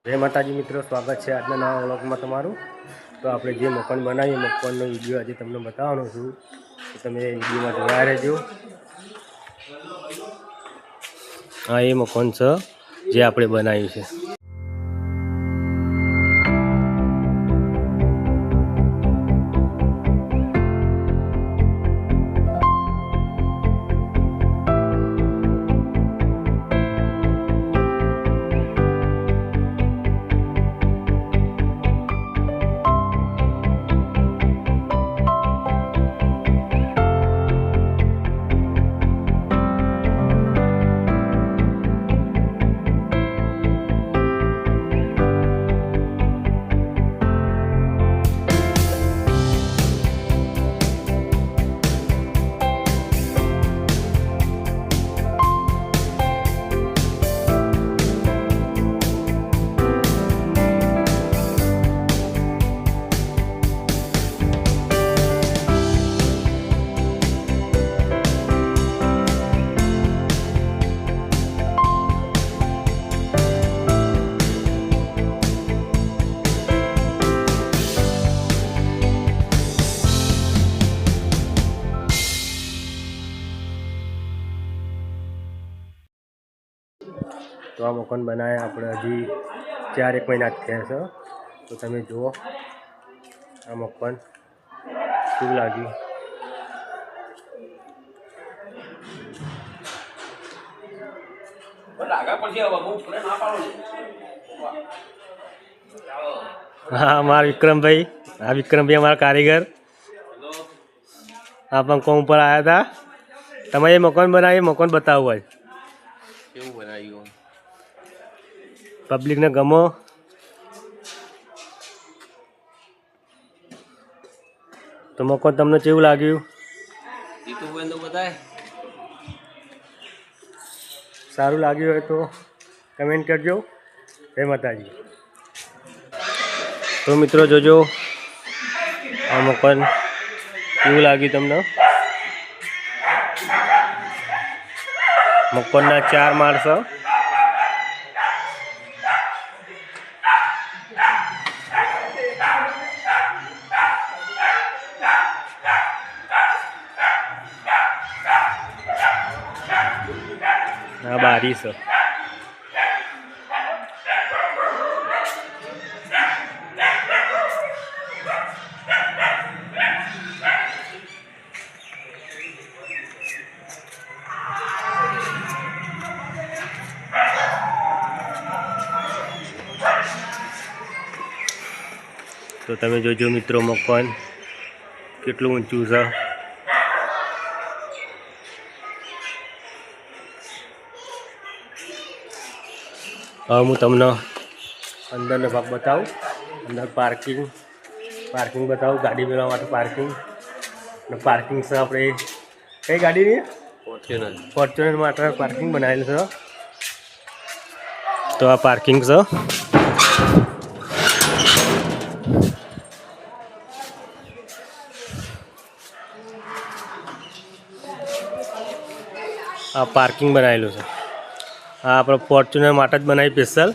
જય માતાજી મિત્રો, સ્વાગત છે આજના નવા વ્લોગમાં તમારું। તો આપણે જે મકાન બનાવીએ મકાનનો વિડીયો આજે તમને બતાવવાનો છું, તો તમે વિડીયોમાં જોયા રહેજો। આ એ મકાન છે જે આપણે બનાવ્યું છે। तो आ मकान बनाया આપણે હજી 4-1 મહિના થયા છે। તો તમે જુઓ આ મકાન કેવું લાગ્યું। हाँ हमारा विक्रम भाई, हमारा कारीगर आप हम ऊपर आया था। તમે ये मकान बनाए, मकान बताओ भाई કેવું બનાવ્યું पब्लिक ने गमो। तो मकान तमने केवुं लाग्युं એ તો હોય તો બતાય। सारूं लाग्युं होय तो कमेंट करजो। जय माताजी। तो मित्रों जोजो आ मकान केवुं लाग्युं तमने। मकानना 4 माळ छे। आ बारी छे। तो तमे जोजो मित्रों मकान केटलुं ऊंचुं छे। हूँ तमने अंदर भाग बताऊँ। अंदर पार्किंग बताऊँ, गाड़ी मेलवा माटे पार्किंग से अपने कई गाड़ी नहीं फॉर्च्यूनर माटे पार्किंग बनाएल छे। तो आ पार्किंग से आ पार्किंग बनाएलू है। आ आप फॉर्च्यूनर माटे ज बनाई स्पेशल।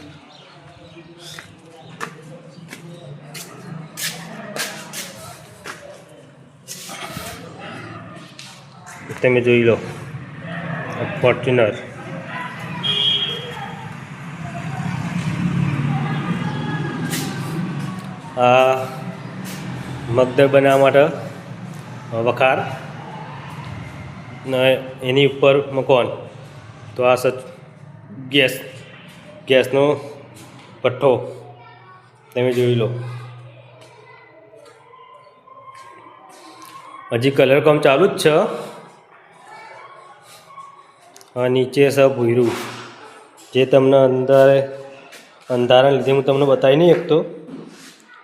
तमे जोई लो फॉर्च्यूनर। आ मगदर बनावा माटे वखार एनी ऊपर मकान। तो आ सच गैसनो पट्ठो तमे जोई लो। हजी कलर काम चालू ज छे। नीचे सब भूरू जे तमने अंधारा लीधे हूँ तमने बताई नहीं सकतो।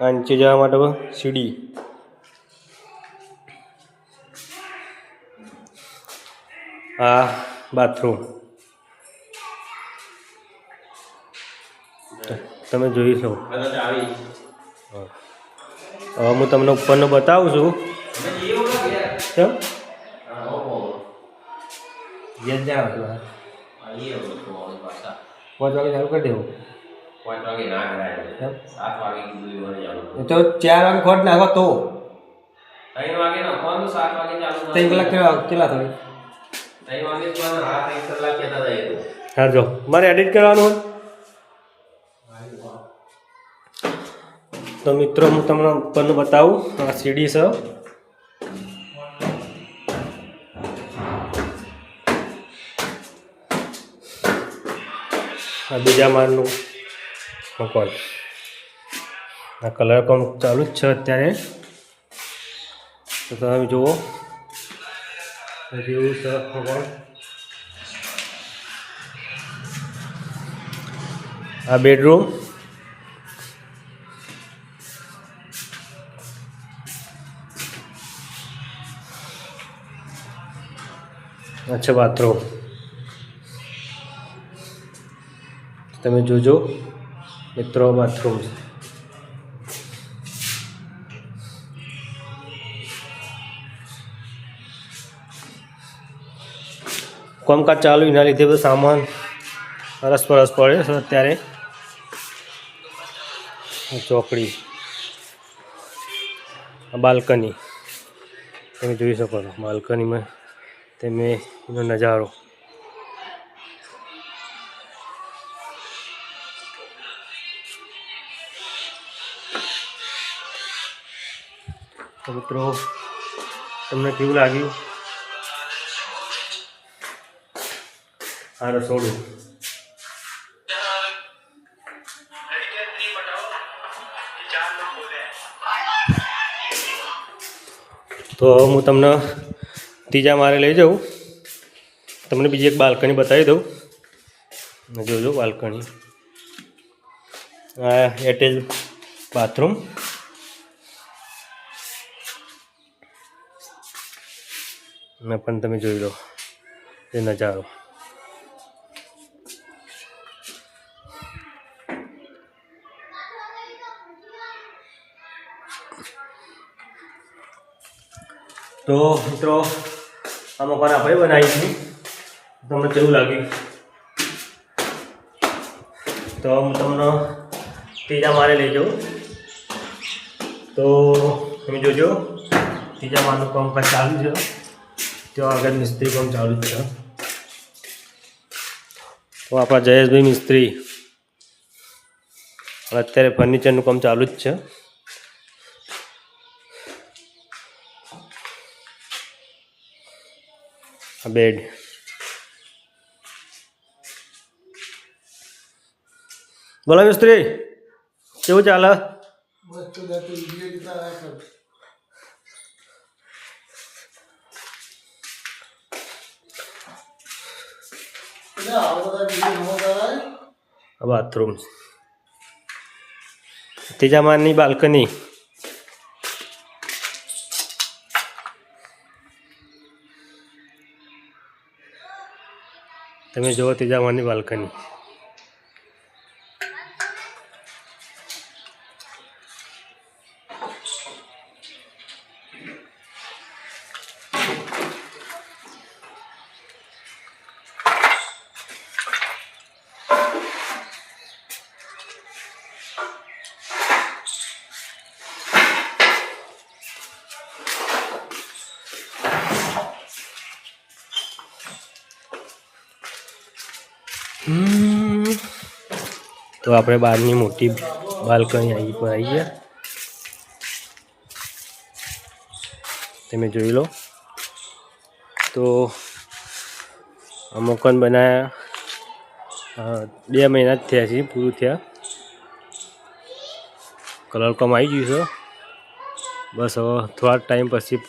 आ नीचे जवा माटे सीढ़ी। आ बाथरूम तमे जोई लो। हूँ तमने उपरनो बतावुं छुं। કેમ ગેસ જાય હતું 5 વાગે ચાલુ કરી દેવું। પાંચ વાગે ના કરાય એમ? 7 વાગે કીધું મને ચાલુ એ તો 4 વાગે ખોટ નાખો તો 3 વાગે નાખવાનું 7 વાગે ચાલુ 3 કલાક કેટલા થાય? 3 વાગે તો હા 3 કલાક કહેતા હતા એ તો હા જો મારે એડિટ કરવાનું હોય તો મિત્રો હું તમને ઉપરનું બતાવું આ સીડી છે આ બીજા માળનું મકાન આ કલર કામ ચાલુ જ છે અત્યારે તો તમે જુઓ જેવું છે મકાન આ બેડરૂમ અચ્છા બાથરૂમ તમે જોજો મિત્રો બાથરૂમ કામકાજ ચાલુ એના લીધે બધું સામાન અરસપરસ પડે છે અત્યારે ચોકડી બાલ્કની તમે જોઈ શકો છો બાલ્કનીમાં તમે એનો નજારો તો મિત્રો તમને કેવું લાગ્યું આ રસોડું તો હું તમને ત્રીજા માળે લઈ જાઉં તમને બીજી એક બાલ્કની બતાવી દઉં જોજો બાલ્કની આ એટેચ બાથરૂમ ને પણ તમે જોઈ લો એ નજારો તો મિત્રો આ મકાન આપણે બનાવી છે તમને કેવું લાગ્યું તો હું તમને ત્રીજા માળે લઈ જાઉં તો તમે જોજો ત્રીજા માળનું કામકાજ ચાલુ છે ત્યાં આગળ મિસ્ત્રી કામ ચાલુ જ છે તો આપણા જયેશભાઈ મિસ્ત્રી અત્યારે ફર્નિચરનું કામ ચાલુ જ છે આ બેડ બોલો મિસ્ત્રી કેવું ચાલે બાથરૂમ ત્રીજા માળની બાલ્કની તમે જુઓ ત્રીજા માળની બાલ્કની તો આપણે બહારની મોટી બાલ્કની આવી પર આવી ગયા તમે જોઈ લો તો આ મકાન બનાવ્યા 2 મહિના જ થયા છે પૂરું થયા કલર કામ આવી ગયું છે બસ હવે થોડા ટાઈમ પછી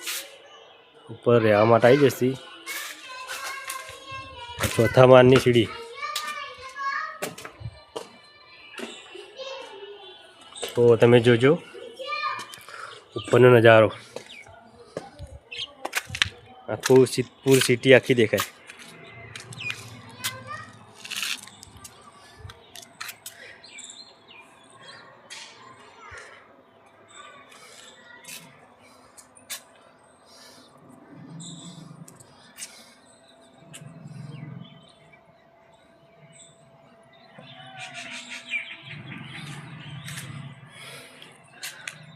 ઉપર રહેવા માટે આવી જશે ચોથા માળની સીડી તો તમે જોજો ઉપરનો નજારો આખું પૂરી સિટી આખી દેખાય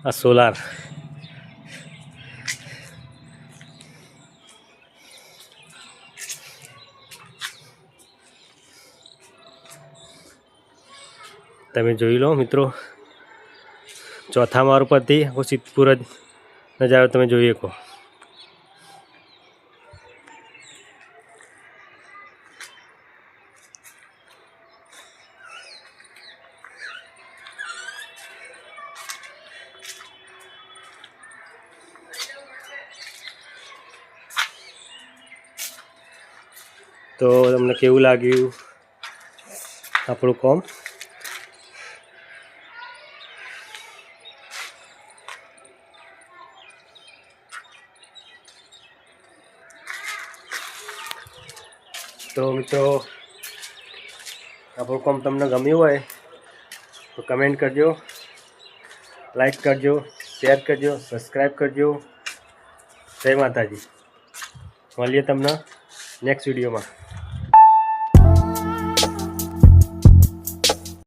આ સોલાર તમે જોઈ લો મિત્રો, ચોથા માળ પરથી આખો સિદ્ધપુર જ નજારો તમે જોઈ શકો. તો તમને કેવું લાગ્યું આપણું કામ? તો મિત્રો આપણું કામ તમને ગમ્યું હોય તો કમેન્ટ કરજો, લાઈક કરજો, શેર કરજો, સબસ્ક્રાઈબ કરજો. જય માતાજી. મળીએ તમને નેક્સ્ટ વિડીયોમાં.